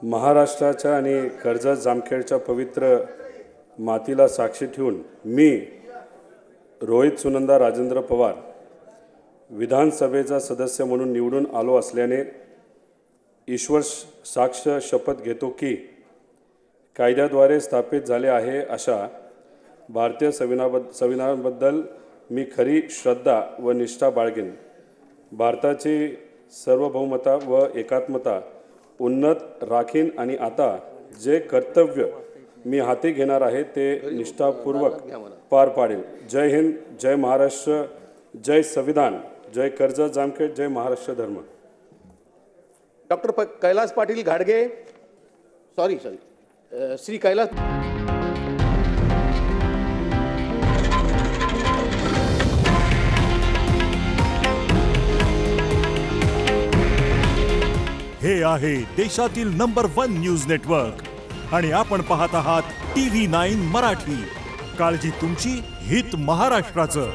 महाराष्ट्राच्या आणि कर्जत जामखेडच्या पवित्र मातीला साक्षी ठेवून मी रोहित सुनंदा राजेंद्र पवार विधानसभेचा सदस्य म्हणून निवडून आलो असल्याने ईश्वर साक्ष शपथ घेतो की कायद्याद्वारे स्थापित झाले आहे अशा भारतीय संविधानाबद्दल मी खरी श्रद्धा व निष्ठा बाळगेन। भारताची सार्वभौमता व एकात्मता उन्नत राखीन आणि आता जे कर्तव्य मी हाती घेणार आहे ते निष्ठापूर्वक पार पाडेल। जय हिंद, जय महाराष्ट्र, जय संविधान, जय कर्जत जामखेड, जय महाराष्ट्र धर्म। डॉक्टर कैलास पाटील घाडगे, सॉरी श्री कैलास हे आहे देशातील नंबर 1 न्यूज नेटवर्क आणि आपण पाहत आहात TV9 मराठी। काळजी तुमची, हित महाराष्ट्राचं।